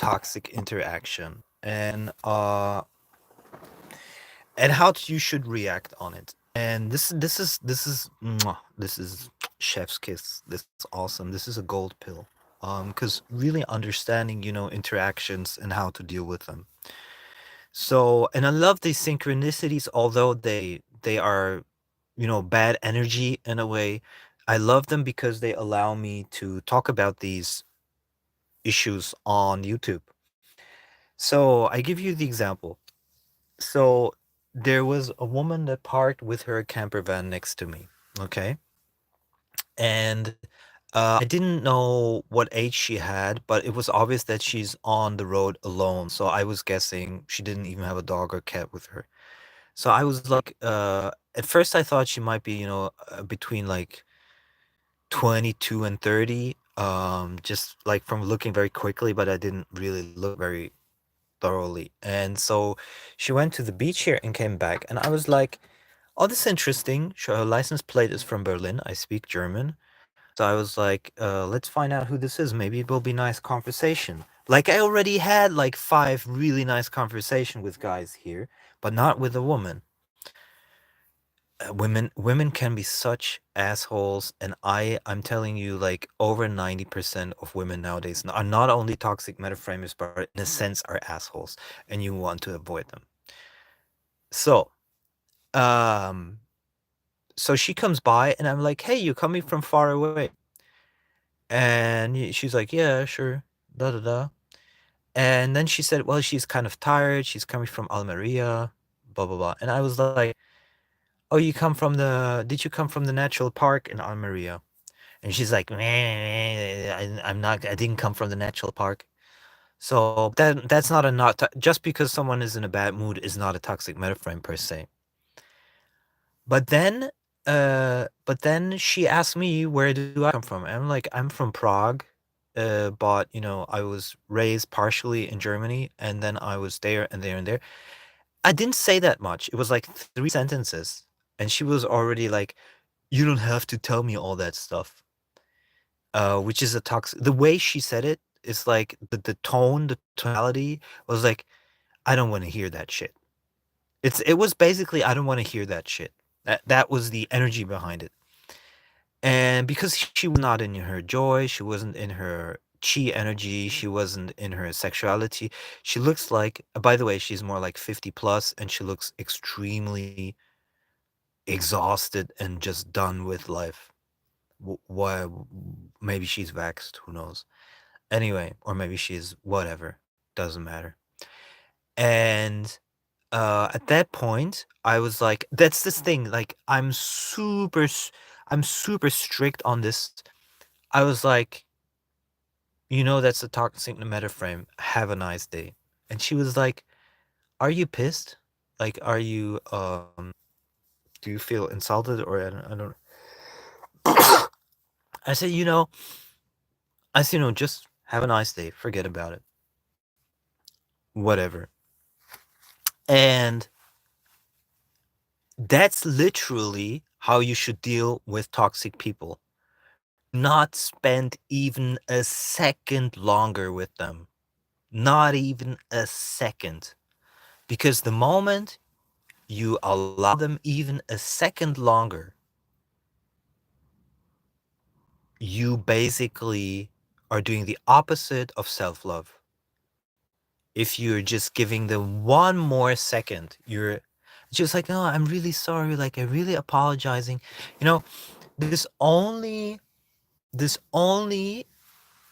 toxic interaction and how you should react on it. And this is chef's kiss. This is awesome. This is a gold pill. Because really understanding, interactions and how to deal with them. So, and I love these synchronicities, although they are, bad energy in a way. I love them because they allow me to talk about these issues on YouTube. So I give you the example. So there was a woman that parked with her camper van next to me. Okay. And I didn't know what age she had, but it was obvious that she's on the road alone. So I was guessing she didn't even have a dog or cat with her. So I was like, at first I thought she might be, between like 22 and 30, just like from looking very quickly, but I didn't really look very thoroughly. And so she went to the beach here and came back. And I was like, oh, this is interesting. Her license plate is from Berlin. I speak German. So I was like, let's find out who this is. Maybe it will be nice conversation. Like I already had like five really nice conversation with guys here, but not with a woman. Women can be such assholes, and I'm telling you, like over 90% of women nowadays are not only toxic metaframers, but in a sense are assholes, and you want to avoid them. So, um, so she comes by, and I'm like, "Hey, you coming from far away?" And she's like, "Yeah, sure." Da da da. And then she said, "Well, she's kind of tired. She's coming from Almeria, blah blah blah." And I was like, "Oh, did you come from the natural park in Almeria?" And she's like, "Meh, I didn't come from the natural park." So that's not a not just because someone is in a bad mood is not a toxic metaframe per se. But then she asked me, where do I come from? And I'm like, I'm from Prague. But I was raised partially in Germany, and then I was there and there and there. I didn't say that much. It was like three sentences, and she was already like, "You don't have to tell me all that stuff." Which is a toxic. The way she said it is like the tone, the tonality was like, I don't want to hear that shit. It was basically I don't want to hear that shit. That was the energy behind it. And because she was not in her joy, she wasn't in her chi energy, she wasn't in her sexuality. She looks like, by the way, she's more like 50 plus, and she looks extremely exhausted and just done with life. Why? Maybe she's vaxxed, who knows? Anyway, or maybe she's whatever, doesn't matter. And at that point, I was like, that's this thing. Like, I'm super strict on this. I was like, that's a toxic metaframe. Have a nice day. And she was like, are you pissed? Like, do you feel insulted or I don't. I said, just have a nice day. Forget about it. Whatever. And that's literally how you should deal with toxic people. Do not spend even a second longer with them. Not even a second. Because the moment you allow them even a second longer, you basically are doing the opposite of self love. If you're just giving them one more second, you're just like, no, I'm really sorry. Like, I'm really apologizing. You know, this only this only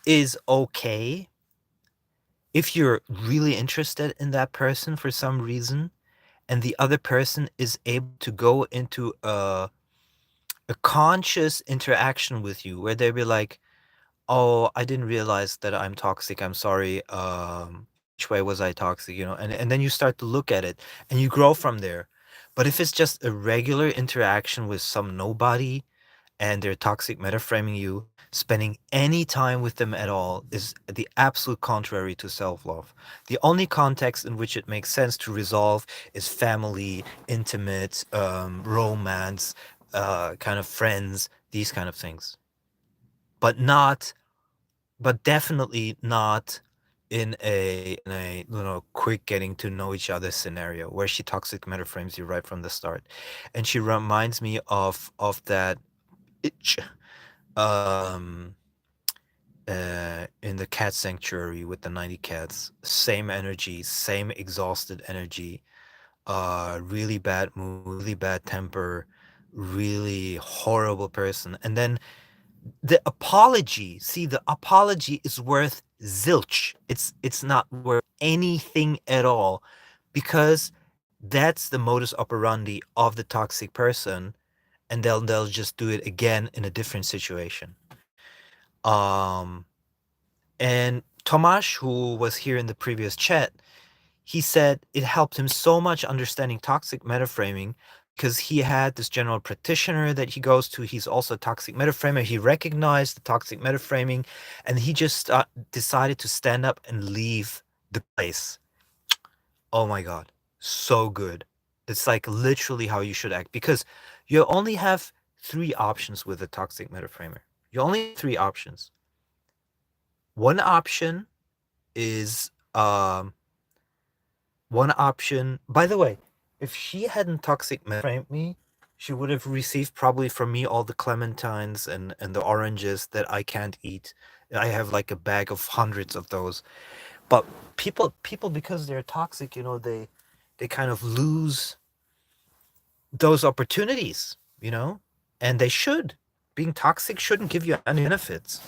is okay if you're really interested in that person for some reason, and the other person is able to go into a conscious interaction with you where they'll be like, oh, I didn't realize that I'm toxic, I'm sorry, which way was I toxic, and then you start to look at it and you grow from there. But if it's just a regular interaction with some nobody and they're toxic metaframing you, spending any time with them at all is the absolute contrary to self-love. The only context in which it makes sense to resolve is family, intimate, romance, kind of friends, these kind of things. But not, but definitely not in a quick getting to know each other scenario where she toxic metaframes you right from the start, and she reminds me of that itch um in the cat sanctuary with the 90 cats. Same energy, same exhausted energy, really bad mood, really bad temper, really horrible person. And then the apology, see, the apology is worth zilch. It's not worth anything at all, because that's the modus operandi of the toxic person, and they'll just do it again in a different situation. Um and Tomash, who was here in the previous chat, he said it helped him so much understanding toxic metaframing, because he had this general practitioner that he goes to. He's also a toxic metaframer. He recognized the toxic metaframing, and he just decided to stand up and leave the place. Oh my God. So good. It's like literally how you should act, because you only have three options with a toxic metaframer. You only have three options. One option is one option. By the way, if she hadn't toxic framed me, she would have received probably from me all the clementines and the oranges that I can't eat. I have like a bag of hundreds of those. But people because they're toxic, they kind of lose those opportunities, and they should. Being toxic shouldn't give you any benefits.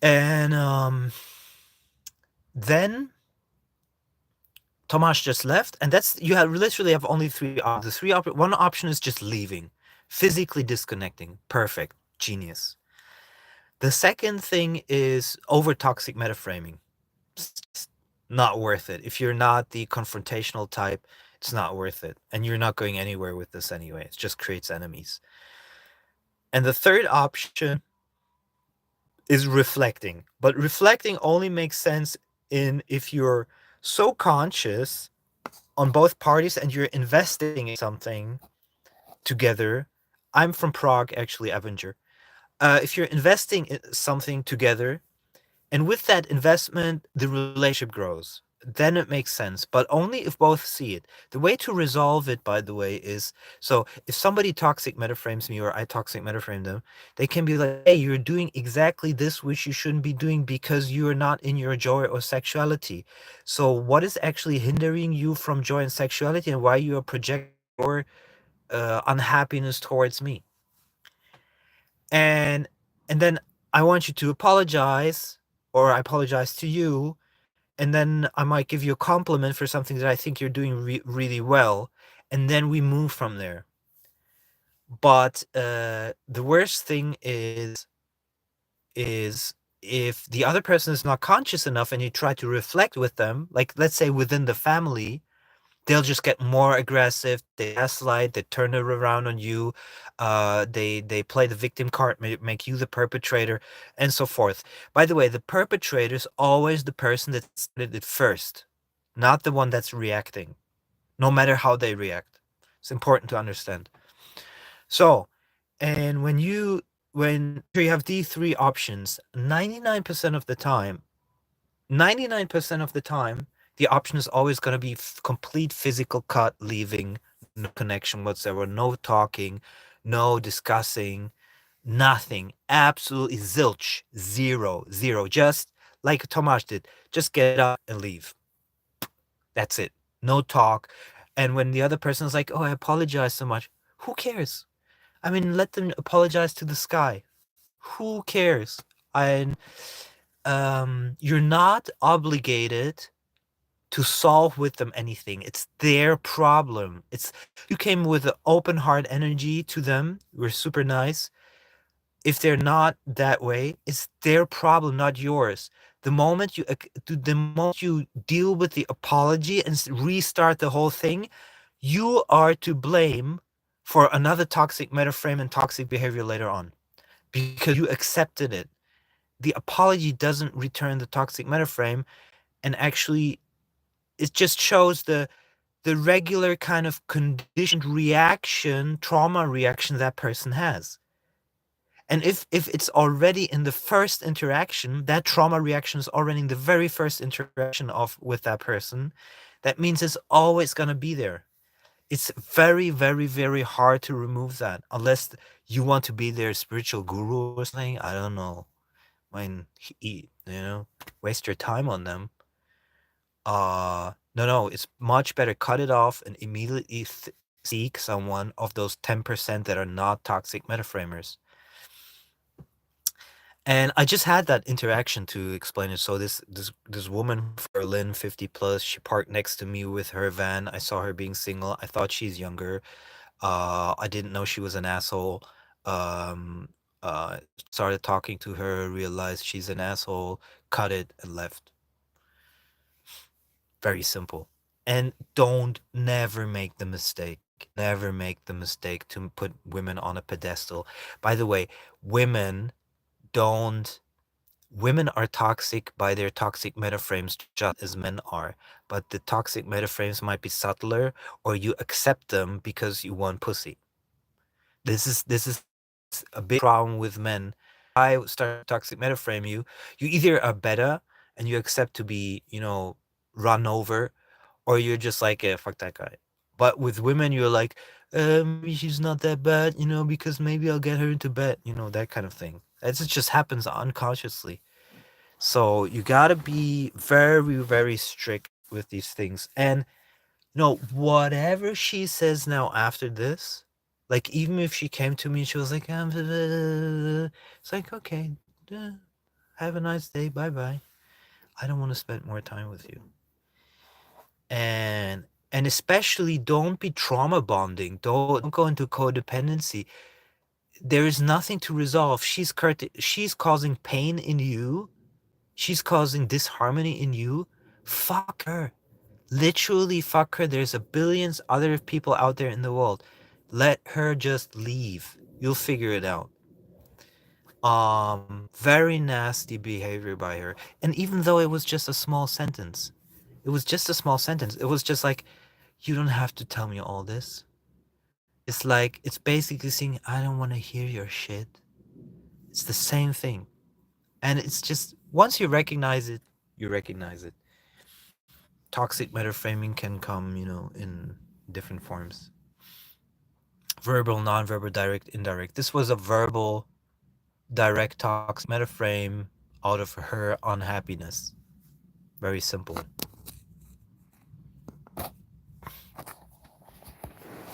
And then Tomasz just left, and that's you have literally have only three options. One option is just leaving, physically disconnecting. Perfect, genius. The second thing is over toxic metaframing. It's not worth it. If you're not the confrontational type, it's not worth it, and you're not going anywhere with this anyway. It just creates enemies. And the third option is reflecting, but reflecting only makes sense in if you're so conscious on both parties and you're investing in something together. I'm from Prague, actually, Avenger. If you're investing in something together, and with that investment, the relationship grows, then it makes sense, but only if both see it. The way to resolve it, by the way, is so if somebody toxic metaframes me or I toxic metaframe them, they can be like, hey, you're doing exactly this which you shouldn't be doing because you are not in your joy or sexuality. So, what is actually hindering you from joy and sexuality, and why you are projecting your unhappiness towards me? And then I want you to apologize, or I apologize to you, and then I might give you a compliment for something that I think you're doing really well, and then we move from there. But the worst thing is if the other person is not conscious enough and you try to reflect with them, like let's say within the family, they'll just get more aggressive. They gaslight. They turn it around on you. They play the victim card, make you the perpetrator, and so forth. By the way, the perpetrator is always the person that started it first, not the one that's reacting. No matter how they react, it's important to understand. So, and when you have these three options, 99% of the time, 99% of the time, the option is always going to be complete physical cut, leaving, no connection whatsoever, no talking, no discussing, nothing. Absolutely zilch, zero, zero. Just like Tomasz did, just get up and leave. That's it. No talk. And when the other person is like, oh, I apologize so much, who cares? I mean, let them apologize to the sky. Who cares? And you're not obligated to solve with them anything. It's their problem. It's you came with an open heart energy to them. We're super nice. If they're not that way, it's their problem, not yours. The moment you deal with the apology and restart the whole thing, you are to blame for another toxic metaframe and toxic behavior later on, because you accepted it. The apology doesn't return the toxic metaframe, and actually it just shows the regular kind of conditioned reaction, trauma reaction that person has. And if it's already in the first interaction, that trauma reaction is already in the very first interaction of with that person, that means it's always going to be there. It's very, very, very hard to remove that unless you want to be their spiritual guru or something. I don't know. I mean, waste your time on them. No, no, it's much better. Cut it off and immediately seek someone of those 10% that are not toxic metaframers. And I just had that interaction to explain it. So this woman from Berlin, 50 plus, she parked next to me with her van. I saw her being single. I thought she's younger. I didn't know she was an asshole. Um, Started talking to her, realized she's an asshole, cut it and left. Very simple. And don't never make the mistake. Never make the mistake to put women on a pedestal. By the way, women don't women are toxic by their toxic metaframes just as men are, but the toxic metaframes might be subtler, or you accept them because you want pussy. This is a big problem with men. I start to toxic metaframe you either are better and you accept to be, run over, or you're just like, fuck that guy. But with women, you're like, maybe she's not that bad, because maybe I'll get her into bed, that kind of thing. It just happens unconsciously. So you gotta be very, very strict with these things. And whatever she says now after this, like even if she came to me, she was like, it's like, okay, uh, have a nice day, bye bye. I don't want to spend more time with you. And especially don't be trauma bonding. Don't go into codependency. There is nothing to resolve. She's causing pain in you. She's causing disharmony in you. Fuck her. Literally fuck her. There's a billions other people out there in the world. Let her just leave. You'll figure it out. Very nasty behavior by her. And even though it was just a small sentence, it was just a small sentence. It was just like, you don't have to tell me all this. It's like, it's basically saying, I don't want to hear your shit. It's the same thing. And it's just, once you recognize it, you recognize it. Toxic metaframing can come, in different forms: verbal, non-verbal, direct, indirect. This was a verbal, direct, toxic metaframe out of her unhappiness. Very simple.